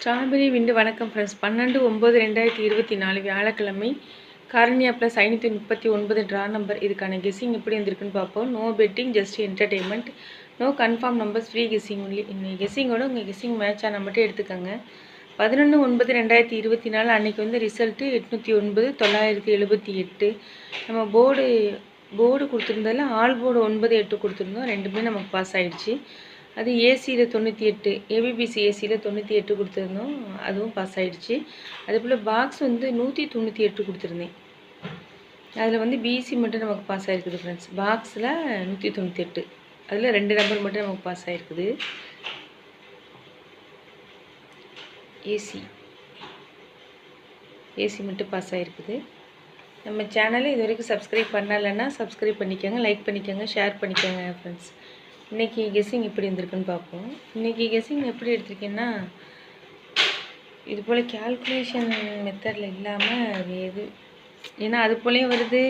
Strawberry விண்டு வணக்கம் friends. 12/9/2024 வியாழக்கிழமை. Karunya plus 539 draw number. இதுக்கான கெஸ்ஸிங் எப்படி வந்திருக்குன்னு பார்ப்போம். No betting, just entertainment, no confirm numbers, free guessing only. இன்னைக்கு கெஸ்ஸிங்கோட உங்கள் கெஸ்ஸிங் மேட்ச் ஆனால் மட்டும் எடுத்துக்கோங்க. 11/9/2024 அன்றைக்கி வந்து ரிசல்ட்டு 809 978. நம்ம போர்டு கொடுத்துருந்ததில் ஆல் போர்டு 9 8 கொடுத்துருந்தோம். ரெண்டுமே நமக்கு பாஸ் ஆகிடுச்சு. அது ஏசியில் 98, ஏபிபிசி ஏசியில் 98 கொடுத்துருந்தோம், அதுவும் பாஸ் ஆகிடுச்சு. அதுபோல் பாக்ஸ் வந்து 198 கொடுத்துருந்தேன். அதில் வந்து பிசி மட்டும் நமக்கு பாஸ் ஆகிருக்குது ஃப்ரெண்ட்ஸ். பாக்ஸில் 198, அதில் 2 நம்பர் மட்டும் நமக்கு பாஸ் ஆகிருக்குது. ஏசி மட்டும் பாஸ் ஆகிருக்குது. நம்ம சேனலை இது வரைக்கும் சப்ஸ்கிரைப் பண்ணலைன்னா சப்ஸ்கிரைப் பண்ணிக்கோங்க, லைக் பண்ணிக்கோங்க, ஷேர் பண்ணிக்கோங்க ஃப்ரெண்ட்ஸ். இன்றைக்கி கெஸ்ஸிங் எப்படி இருந்திருக்குன்னு பார்ப்போம். இன்றைக்கி கெஸ்ஸிங் எப்படி எடுத்திருக்கேன்னா, இது போல் கேல்குலேஷன் மெத்தடில் இல்லாமல் வேறு, ஏன்னா அது போலேயும் வருது,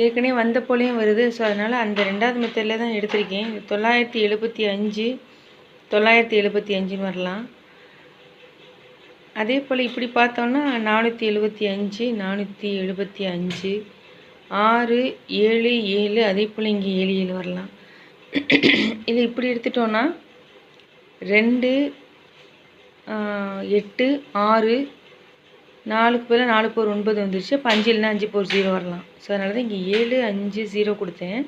ஏற்கனவே வந்த போலேயும் வருது. ஸோ அதனால் அந்த 2வது மெத்தடில் தான் எடுத்திருக்கேன். 975 975 வரலாம். அதே போல் இப்படி பார்த்தோன்னா 475 475 6 7 7, அதே போல் இங்கே 7 7 வரலாம். இது இப்படி எடுத்துட்டோன்னா 2 8 6 4க்கு பதிலாக 4 போர் 9 வந்துருச்சு. அப்போ 5 இல்லைனா 5 போர் 0 வரலாம். ஸோ அதனால தான் இங்கே 7 5 0 கொடுத்தேன்.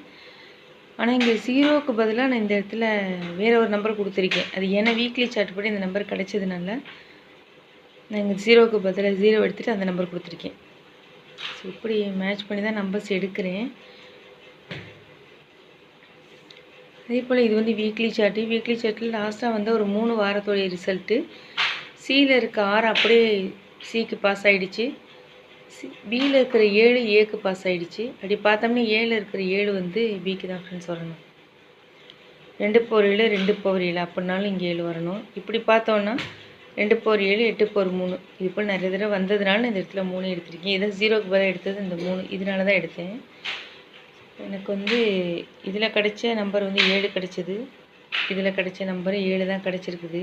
ஆனால் இங்கே 0க்கு பதிலாக நான் இந்த இடத்துல வேறு ஒரு நம்பர் கொடுத்துருக்கேன். அது ஏன்னா வீக்லி சார்ட் படி இந்த நம்பர் கிடச்சதுனால நான் இங்கே 0க்கு பதிலாக 0 எடுத்துகிட்டு அந்த நம்பர் கொடுத்துருக்கேன். ஸோ இப்படி மேட்ச் பண்ணி தான் நம்பர்ஸ் எடுக்கிறேன். அதே போல் இது வந்து வீக்லி சார்ட்டில் லாஸ்ட்டாக வந்து ஒரு 3 வாரத்தோடைய ரிசல்ட்டு. சியில் இருக்க 6 அப்படியே சிக்கு பாஸ் ஆகிடுச்சு. பியில் இருக்கிற 7 ஏக்கு பாஸ் ஆகிடுச்சு. அப்படி பார்த்தோம்னா 7 இருக்கிற 7 வந்து பிக்கு தான் ஃப்ரெண்ட்ஸ் வரணும். 2/7 2/7 அப்படின்னாலும் இங்கே 7 வரணும். இப்படி பார்த்தோன்னா 2/7 8/3. இது போல் நிறைய தடவை வந்ததுனால இந்த இடத்துல 3 எடுத்திருக்கேன். இதை 0க்கு பதிலாக எடுத்தது இந்த 3, இதனால தான் எடுத்தேன். எனக்கு வந்து இதில் கிடைச்ச நம்பர் வந்து 7 கிடச்சிது. இதில் கிடைச்ச நம்பர் 7 தான் கிடச்சிருக்குது.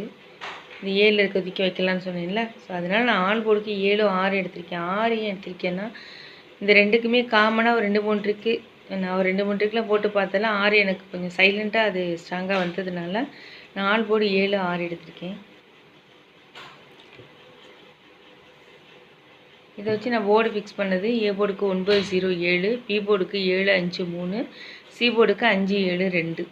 இது 7 இருக்கிறதுக்கு வைக்கலான்னு சொன்னேன்ல. ஸோ அதனால் நான் ஆல் போர்டுக்கு 7 6 எடுத்திருக்கேன். 6 ஏன் எடுத்திருக்கேன்னா, இந்த ரெண்டுக்குமே காமனாக ஒரு 2 3 ட்ரிக்கு, நான் ஒரு 2 3 ட்ரிக்கில் போட்டு பார்த்தாலும் 6 எனக்கு கொஞ்சம் சைலண்ட்டாக அது ஸ்ட்ராங்காக வந்ததுனால நான் ஆல் போர்டு 7 6 எடுத்திருக்கேன். இதை வச்சு நான் போர்டு ஃபிக்ஸ் பண்ணது. ஏ போர்டுக்கு 907, பி போர்டுக்கு 753, சி போர்டுக்கு 572.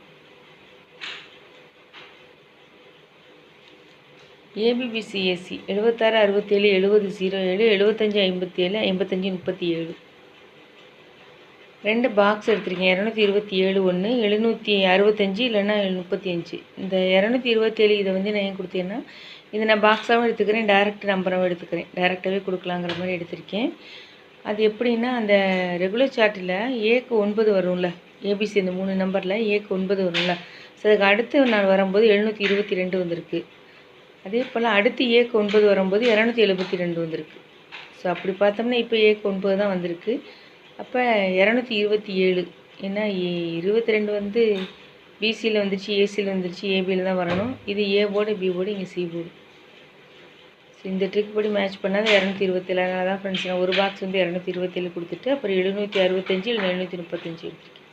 ABBC AC 76 67 70 07 75 57 55 37. 2 பாக்ஸ் எடுத்திருக்கேன். 227 1, 765 இல்லைன்னா 35. இந்த 227 இதை வந்து நான் ஏன் கொடுத்தேன்னா, இதை நான் பாக்ஸாகவும் எடுத்துக்கிறேன், டைரக்ட் நம்பராகவும் எடுத்துக்கிறேன். டைரெக்டாகவே கொடுக்கலாங்கிற மாதிரி எடுத்திருக்கேன். அது எப்படின்னா, அந்த ரெகுலர் சார்ட்டில் ஏக்கு 9 வரும்ல, ஏபிசி இந்த 3 நம்பரில் ஏக்கு 9 வரும்ல. ஸோ அதுக்கு அடுத்து நான் வரும்போது 722 வந்திருக்கு. அதே போல் அடுத்து ஏக்கு 9 வரும்போது 272 வந்திருக்கு. ஸோ அப்படி பார்த்தோம்னா இப்போ ஏக்கு 9 தான் வந்திருக்கு. அப்போ 227, ஏன்னா 22 வந்து பிசியில் வந்துருச்சு, ஏசியில் வந்துருச்சு, ஏபியில் தான் வரணும். இது ஏ போர்டு, பி போர்டு, இங்கே சி போர்டு. ஸோ இந்த ட்ரிக் படி மேட்ச் பண்ணால் 227. அதனால தான் ஃப்ரெண்ட்ஸ் நான் ஒரு பாக்ஸ் வந்து 227 கொடுத்துட்டு அப்புறம் 765 இல்லை 735 எடுத்துருக்கேன்.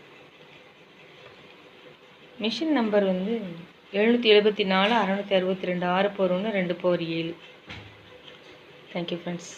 மிஷின் நம்பர் வந்து 774 662 6/1 2/7. Thank you friends.